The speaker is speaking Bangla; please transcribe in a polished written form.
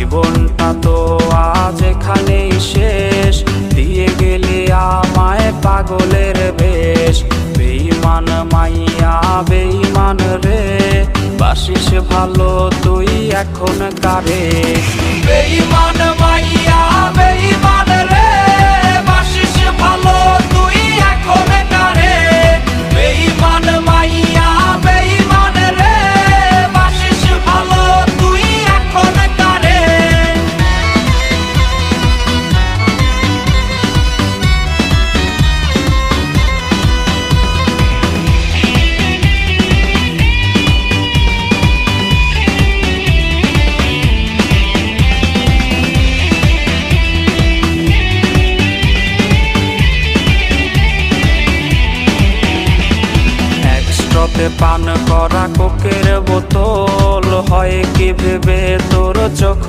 জীবনটা তো আজ এখানেই শেষ, দিয়ে গেলি আমায় পাগলের বেশ। বেঈমান মাইয়া বেঈমান রে, বাসিস ভালো তুই এখন কারে। বেঈমান মাইয়া বেঈমান রে, বাসিস ভালো তুই এখন কারে। বেঈমান মাইয়া বেঈমান রে, বাসিস ভালো তুই এখন কারে। একস্ট্রাতে পান করা কোকের বোতল, হয় কি ভেবে তোর চোখ